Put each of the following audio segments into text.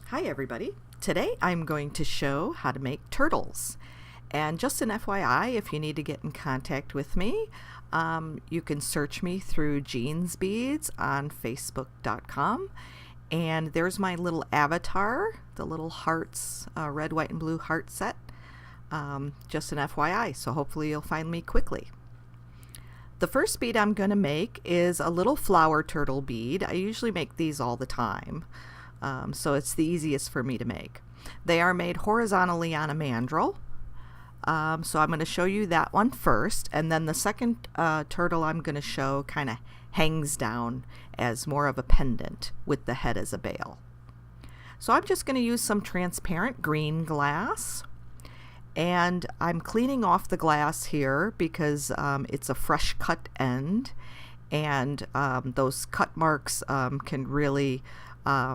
Hi everybody. Today I'm going to show how to make turtles. And just an FYI, if you need to get in contact with me, you can search me through Jean's Beads on Facebook.com. And there's my little avatar, the little hearts, red, white, and blue heart set. Just an FYI, so hopefully you'll find me quickly. The first bead I'm going to make is a little flower turtle bead. I usually make these all the time. So it's the easiest for me to make. They are made horizontally on a mandrel. So I'm going to show you that one first, and then the second turtle I'm going to show kind of hangs down as more of a pendant with the head as a bail. So I'm just going to use some transparent green glass, and I'm cleaning off the glass here because it's a fresh cut end, and those cut marks can really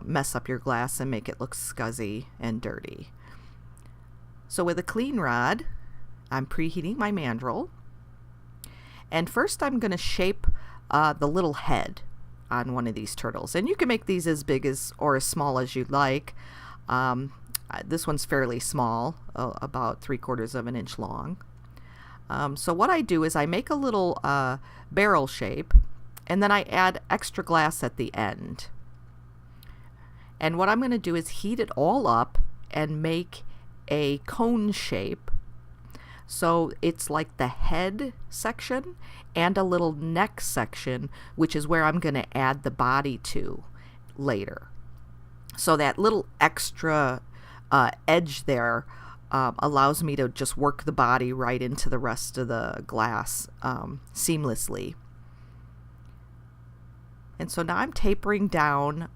mess up your glass and make it look scuzzy and dirty. So with a clean rod, I'm preheating my mandrel, and first I'm going to shape the little head on one of these turtles, and you can make these as big as or as small as you'd like. This one's fairly small, about 3/4 of an inch long. So what I do is I make a little barrel shape, and then I add extra glass at the end. And what I'm going to do is heat it all up and make a cone shape. So it's like the head section and a little neck section, which is where I'm going to add the body to later. So that little extra edge there allows me to just work the body right into the rest of the glass seamlessly. And so now I'm tapering down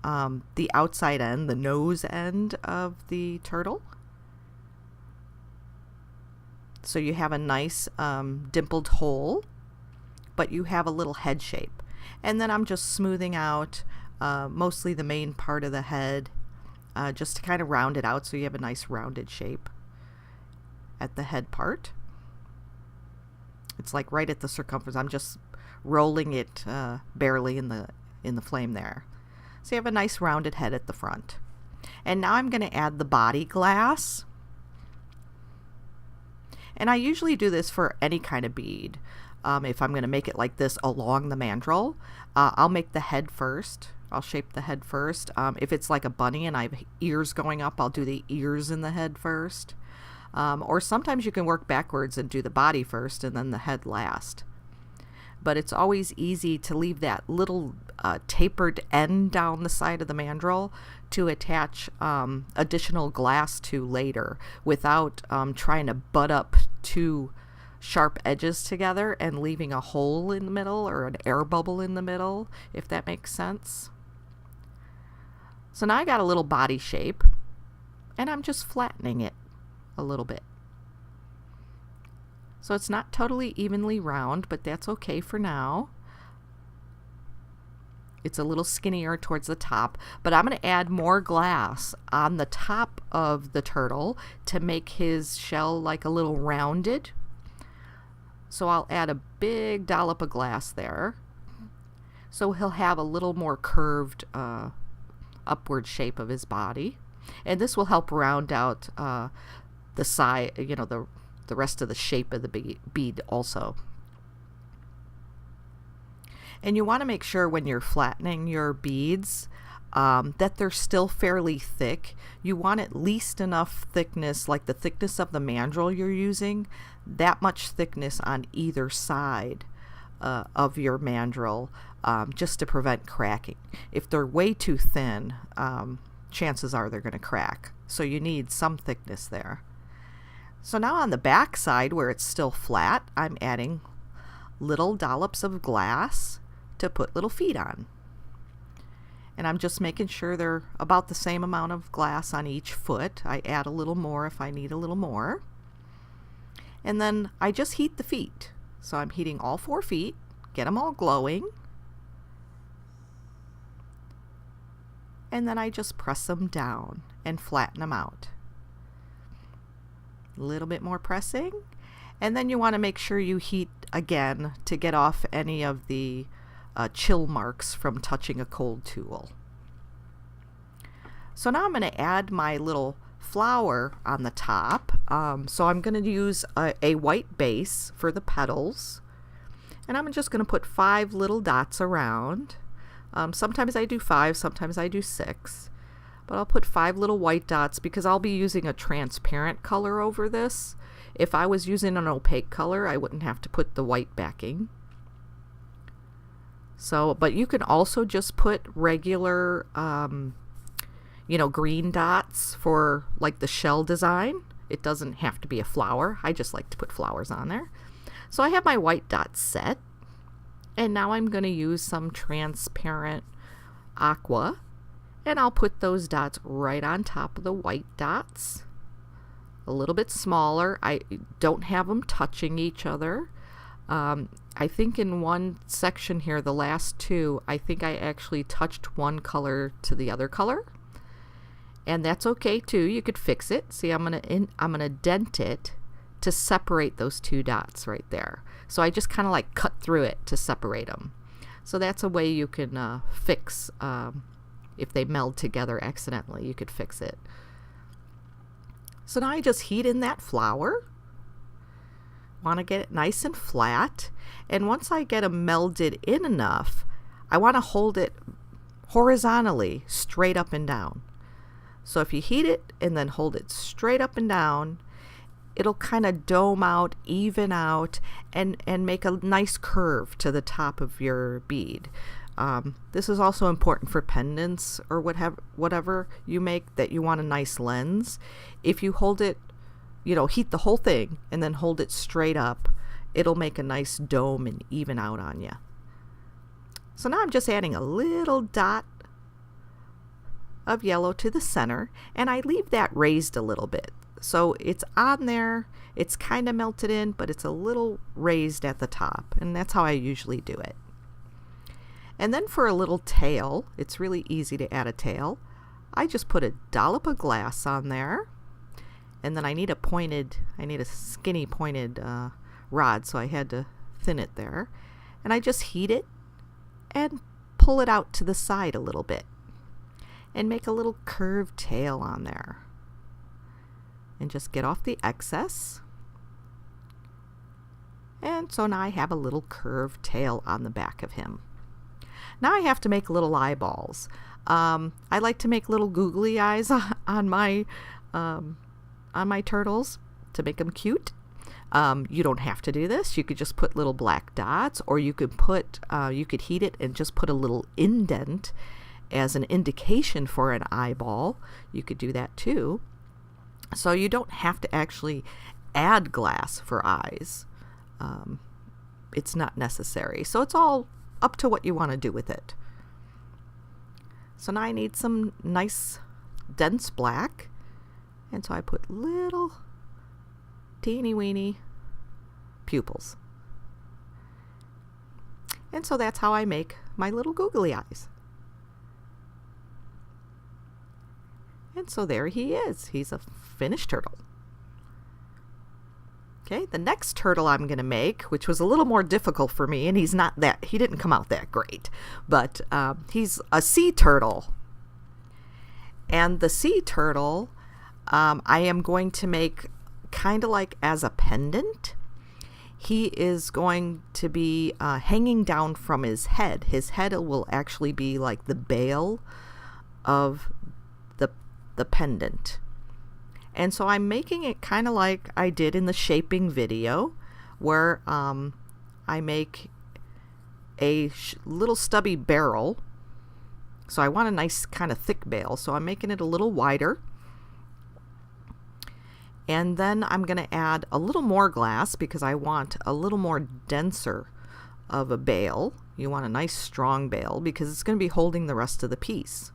the outside end, the nose end of the turtle. So you have a nice dimpled hole, but you have a little head shape. And then I'm just smoothing out mostly the main part of the head, just to kind of round it out so you have a nice rounded shape at the head part. It's like right at the circumference. I'm just rolling it barely in the flame there. So you have a nice rounded head at the front. And now I'm going to add the body glass. And I usually do this for any kind of bead. If I'm going to make it like this along the mandrel, I'll make the head first. I'll shape the head first. If it's like a bunny and I have ears going up, I'll do the ears in the head first. Or sometimes you can work backwards and do the body first and then the head last. But it's always easy to leave that little tapered end down the side of the mandrel to attach additional glass to later without trying to butt up two sharp edges together and leaving a hole in the middle or an air bubble in the middle, if that makes sense. So now I got a little body shape, and I'm just flattening it a little bit. So it's not totally evenly round, but that's okay for now. It's a little skinnier towards the top, but I'm going to add more glass on the top of the turtle to make his shell like a little rounded. So I'll add a big dollop of glass there. So he'll have a little more curved upward shape of his body. And this will help round out the side, the rest of the shape of the bead also. And you want to make sure when you're flattening your beads that they're still fairly thick. You want at least enough thickness, like the thickness of the mandrel you're using, that much thickness on either side of your mandrel, just to prevent cracking. If they're way too thin, chances are they're going to crack. So you need some thickness there. So now on the back side where it's still flat, I'm adding little dollops of glass to put little feet on. And I'm just making sure they're about the same amount of glass on each foot. I add a little more if I need a little more. And then I just heat the feet. So I'm heating all 4 feet, get them all glowing. And then I just press them down and flatten them out. A little bit more pressing, and then you want to make sure you heat again to get off any of the chill marks from touching a cold tool. So now I'm going to add my little flower on the top. So I'm going to use a white base for the petals. And I'm just going to put 5 little dots around. Sometimes I do 5, sometimes I do 6. But I'll put 5 little white dots because I'll be using a transparent color over this. If I was using an opaque color, I wouldn't have to put the white backing. So, but you can also just put regular, green dots for like the shell design. It doesn't have to be a flower. I just like to put flowers on there. So I have my white dots set. And now I'm going to use some transparent aqua. And I'll put those dots right on top of the white dots. A little bit smaller. I don't have them touching each other. I think in one section here, the last 2, I think I actually touched one color to the other color. And that's okay too. You could fix it. See, I'm gonna dent it to separate those 2 dots right there. So I just kind of like cut through it to separate them. So that's a way you can fix if they meld together accidentally. You could fix it. So now I just heat in that flour. Want to get it nice and flat. And once I get them melded in enough, I want to hold it horizontally, straight up and down. So if you heat it and then hold it straight up and down, it'll kind of dome out, even out, and make a nice curve to the top of your bead. This is also important for pendants or whatever you make that you want a nice lens. If you hold it, heat the whole thing and then hold it straight up, it'll make a nice dome and even out on you. So now I'm just adding a little dot of yellow to the center, and I leave that raised a little bit. So it's on there, it's kind of melted in, but it's a little raised at the top, and that's how I usually do it. And then for a little tail, it's really easy to add a tail. I just put a dollop of glass on there, and then I need a skinny pointed rod, so I had to thin it there. And I just heat it and pull it out to the side a little bit and make a little curved tail on there. And just get off the excess. And so now I have a little curved tail on the back of him. Now I have to make little eyeballs. I like to make little googly eyes on my turtles to make them cute. You don't have to do this. You could just put little black dots, or you could heat it and just put a little indent as an indication for an eyeball. You could do that too. So you don't have to actually add glass for eyes. It's not necessary. So it's all up to what you want to do with it. So now I need some nice dense black. And so I put little teeny weeny pupils. And so that's how I make my little googly eyes. And so there he is. He's a finished turtle. Okay, the next turtle I'm going to make, which was a little more difficult for me, and he didn't come out that great, but he's a sea turtle. And the sea turtle, I am going to make kind of like as a pendant. He is going to be hanging down from his head. His head will actually be like the bail of the pendant. And so I'm making it kind of like I did in the shaping video, where I make a little stubby barrel. So I want a nice kind of thick bail, so I'm making it a little wider. And then I'm going to add a little more glass because I want a little more denser of a bail. You want a nice strong bail because it's going to be holding the rest of the piece.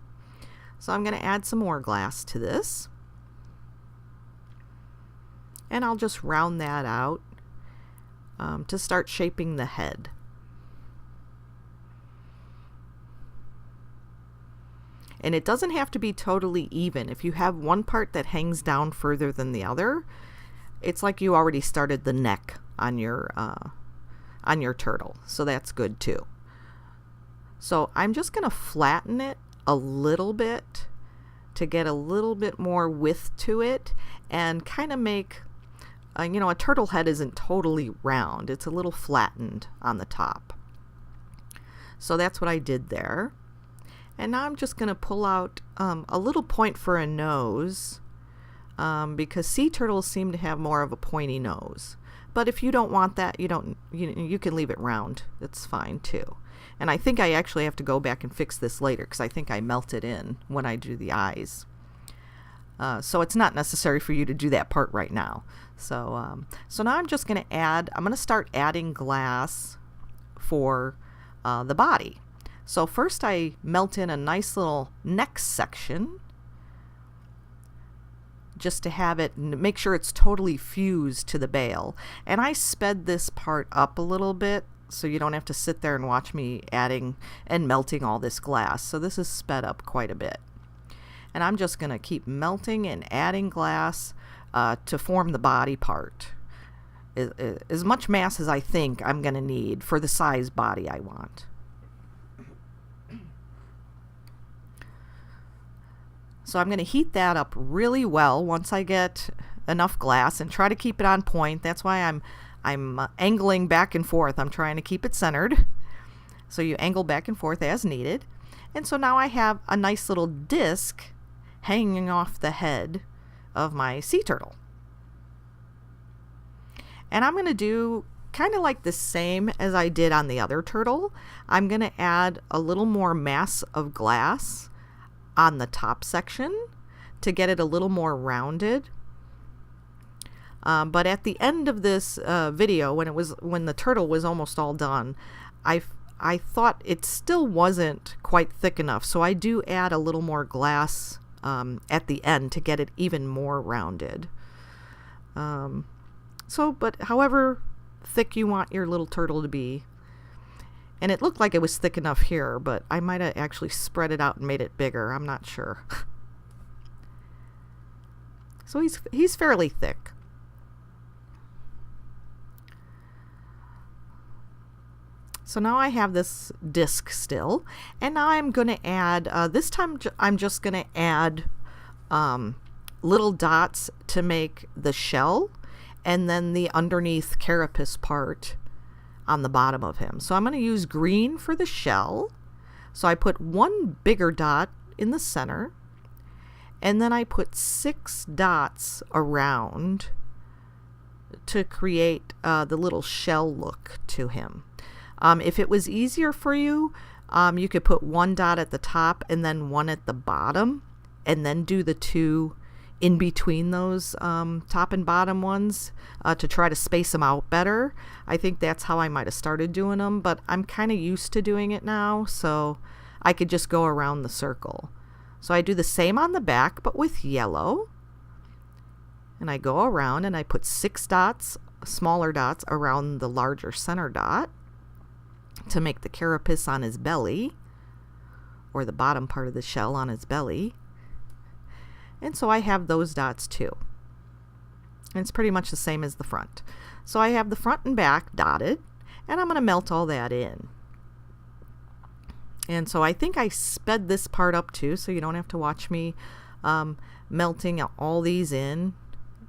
So I'm going to add some more glass to this. And I'll just round that out to start shaping the head. And it doesn't have to be totally even. If you have one part that hangs down further than the other, it's like you already started the neck on your turtle. So that's good too. So I'm just going to flatten it a little bit to get a little bit more width to it and kind of make, a turtle head isn't totally round. It's a little flattened on the top. So that's what I did there. And now I'm just going to pull out a little point for a nose because sea turtles seem to have more of a pointy nose. But if you don't want that, you can leave it round. It's fine too. And I think I actually have to go back and fix this later because I think I melt it in when I do the eyes. So it's not necessary for you to do that part right now. So now I'm just going to start adding glass for the body. So first I melt in a nice little neck section just to have it, make sure it's totally fused to the bale. And I sped this part up a little bit so you don't have to sit there and watch me adding and melting all this glass. So this is sped up quite a bit. And I'm just going to keep melting and adding glass to form the body part. As much mass as I think I'm going to need for the size body I want. So I'm going to heat that up really well once I get enough glass and try to keep it on point. That's why I'm angling back and forth. I'm trying to keep it centered. So you angle back and forth as needed. And so now I have a nice little disc hanging off the head of my sea turtle. And I'm going to do kind of like the same as I did on the other turtle. I'm going to add a little more mass of glass on the top section to get it a little more rounded. But at the end of this video, when the turtle was almost all done, I thought it still wasn't quite thick enough, so I do add a little more glass at the end to get it even more rounded. But however thick you want your little turtle to be. And it looked like it was thick enough here, but I might have actually spread it out and made it bigger. I'm not sure. So he's fairly thick. So now I have this disc still, and now I'm going to add, this time I'm just going to add little dots to make the shell, and then the underneath carapace part on the bottom of him. So I'm going to use green for the shell. So I put one bigger dot in the center, and then I put 6 dots around to create the little shell look to him. If it was easier for you, you could put 1 dot at the top and then 1 at the bottom, and then do the 2 in between those top and bottom ones to try to space them out better. I think that's how I might have started doing them, but I'm kind of used to doing it now, so I could just go around the circle. So I do the same on the back, but with yellow. And I go around and I put 6 dots, smaller dots, around the larger center dot to make the carapace on his belly, or the bottom part of the shell on his belly. And so I have those dots too. And it's pretty much the same as the front. So I have the front and back dotted, and I'm going to melt all that in. And so I think I sped this part up too, so you don't have to watch me melting all these in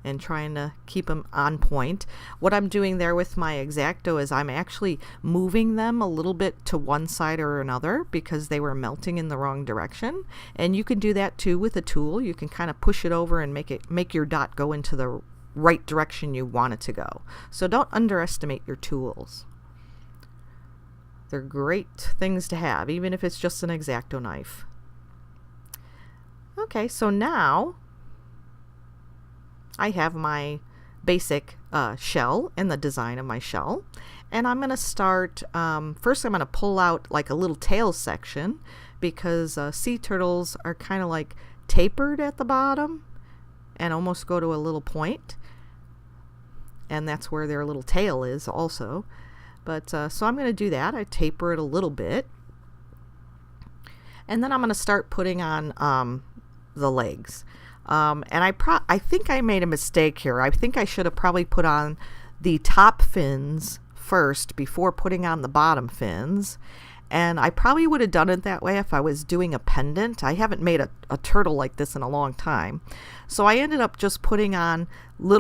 and trying to keep them on point. What I'm doing there with my X-Acto is I'm actually moving them a little bit to one side or another because they were melting in the wrong direction. And you can do that too with a tool. You can kind of push it over and make your dot go into the right direction you want it to go. So don't underestimate your tools. They're great things to have, even if it's just an X-Acto knife. Okay, so now I have my basic shell and the design of my shell, and I'm going to start, first I'm going to pull out like a little tail section because sea turtles are kind of like tapered at the bottom and almost go to a little point, and that's where their little tail is also. But so I'm going to do that. I taper it a little bit, and then I'm going to start putting on the legs. And I think I made a mistake here. I think I should have probably put on the top fins first before putting on the bottom fins. And I probably would have done it that way if I was doing a pendant. I haven't made a turtle like this in a long time. So I ended up just putting on the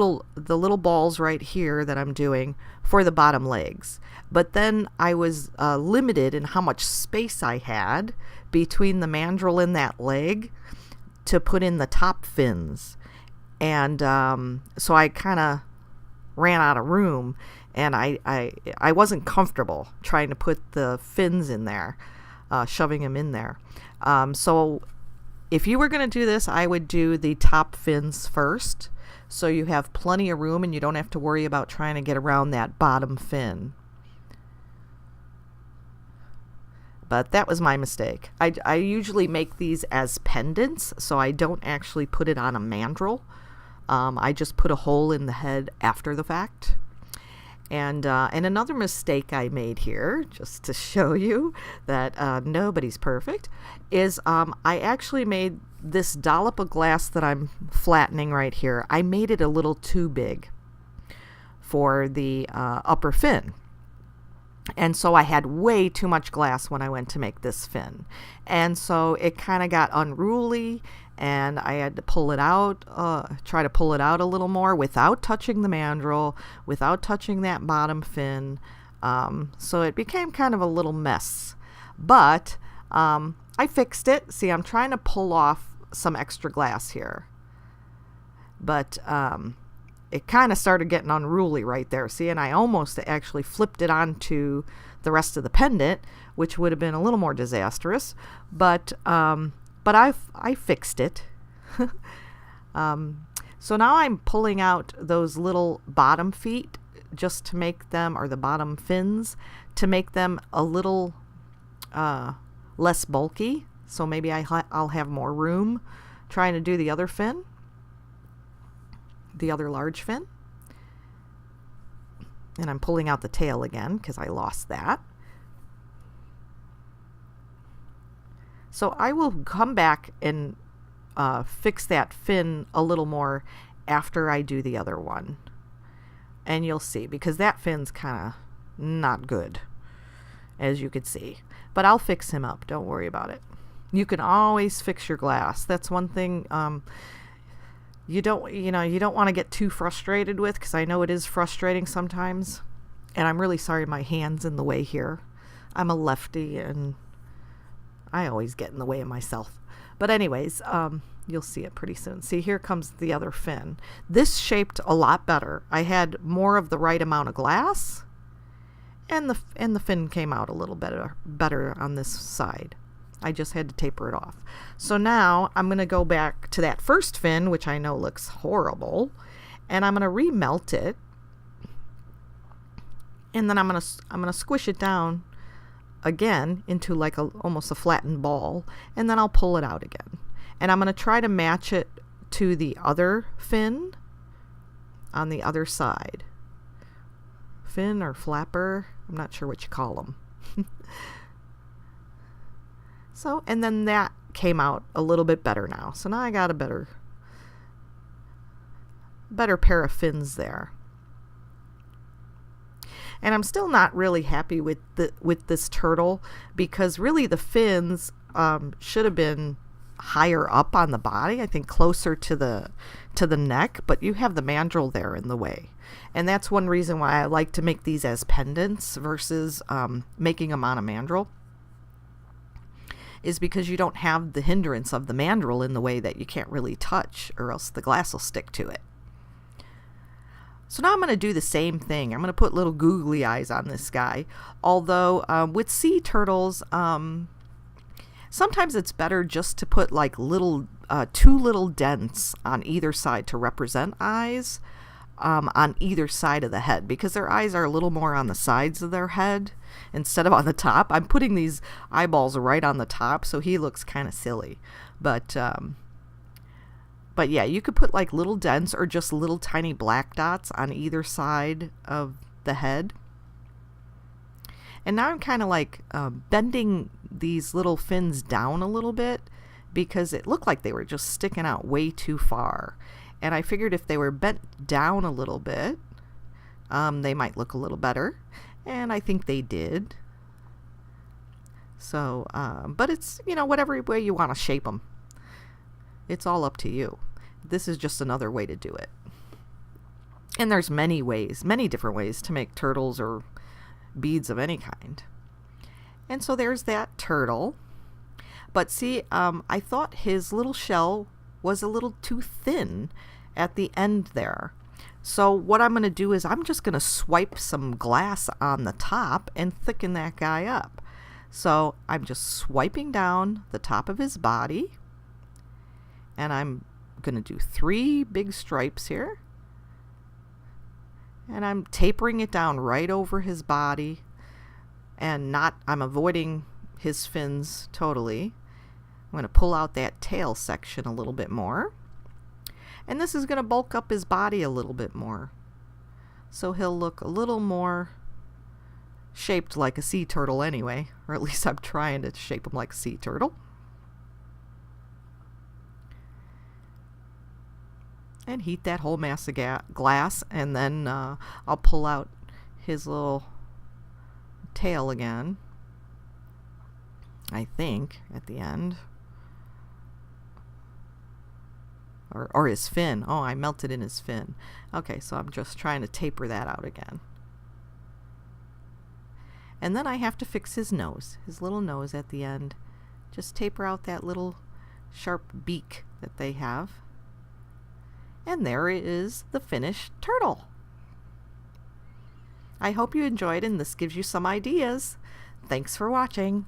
little balls right here that I'm doing for the bottom legs. But then I was limited in how much space I had between the mandrel and that leg to put in the top fins. And so I kind of ran out of room, and I wasn't comfortable trying to put the fins in there, shoving them in there. So if you were going to do this, I would do the top fins first, so you have plenty of room and you don't have to worry about trying to get around that bottom fin. But that was my mistake. I usually make these as pendants, so I don't actually put it on a mandrel. I just put a hole in the head after the fact. And another mistake I made here, just to show you that nobody's perfect, is I actually made this dollop of glass that I'm flattening right here. I made it a little too big for the upper fin. And so I had way too much glass when I went to make this fin. And so it kind of got unruly, and I had to pull it out, try to pull it out a little more without touching the mandrel, without touching that bottom fin. So it became kind of a little mess. But I fixed it. See, I'm trying to pull off some extra glass here. But it kind of started getting unruly right there. See, and I almost actually flipped it onto the rest of the pendant, which would have been a little more disastrous. But I fixed it. So now I'm pulling out those little bottom feet just to make them, or the bottom fins, to make them a little less bulky. So maybe I'll have more room trying to do the other fin. The other large fin. And I'm pulling out the tail again because I lost that. So I will come back and fix that fin a little more after I do the other one. And you'll see, because that fin's kind of not good, as you can see. But I'll fix him up. Don't worry about it. You can always fix your glass. That's one thing you don't want to get too frustrated with, because I know it is frustrating sometimes. And I'm really sorry my hand's in the way here. I'm a lefty and I always get in the way of myself. But anyways, you'll see it pretty soon. See, here comes the other fin. This shaped a lot better. I had more of the right amount of glass, and the fin came out a little better on this side. I just had to taper it off. So now I'm going to go back to that first fin, which I know looks horrible, and I'm going to remelt it. And then I'm going to squish it down again into like almost a flattened ball, and then I'll pull it out again. And I'm going to try to match it to the other fin on the other side. Fin or flapper, I'm not sure what you call them. So, and then that came out a little bit better now. So now I got a better pair of fins there. And I'm still not really happy with this turtle, because really the fins should have been higher up on the body, I think closer to the neck, but you have the mandrel there in the way. And that's one reason why I like to make these as pendants versus making them on a mandrel, is because you don't have the hindrance of the mandrel in the way that you can't really touch, or else the glass will stick to it. So now I'm going to do the same thing. I'm going to put little googly eyes on this guy. Although with sea turtles, sometimes it's better just to put like two little dents on either side to represent eyes on either side of the head, because their eyes are a little more on the sides of their head instead of on the top. I'm putting these eyeballs right on the top, so he looks kind of silly. But yeah, you could put like little dents or just little tiny black dots on either side of the head. And now I'm kind of like bending these little fins down a little bit, because it looked like they were just sticking out way too far. And I figured if they were bent down a little bit, they might look a little better. And I think they did. So, but it's, whatever way you want to shape them. It's all up to you. This is just another way to do it. And there's many ways, many different ways to make turtles or beads of any kind. And so there's that turtle. But see, I thought his little shell was a little too thin at the end there. So what I'm going to do is I'm just going to swipe some glass on the top and thicken that guy up. So I'm just swiping down the top of his body. And I'm going to do 3 big stripes here. And I'm tapering it down right over his body. And I'm avoiding his fins totally. I'm going to pull out that tail section a little bit more. And this is going to bulk up his body a little bit more. So he'll look a little more shaped like a sea turtle anyway. Or at least I'm trying to shape him like a sea turtle. And heat that whole mass of glass. And then I'll pull out his little tail again. I think at the end. Or his fin. Oh, I melted in his fin. Okay, so I'm just trying to taper that out again. And then I have to fix his nose, his little nose at the end. Just taper out that little sharp beak that they have. And there is the finished turtle. I hope you enjoyed and this gives you some ideas. Thanks for watching.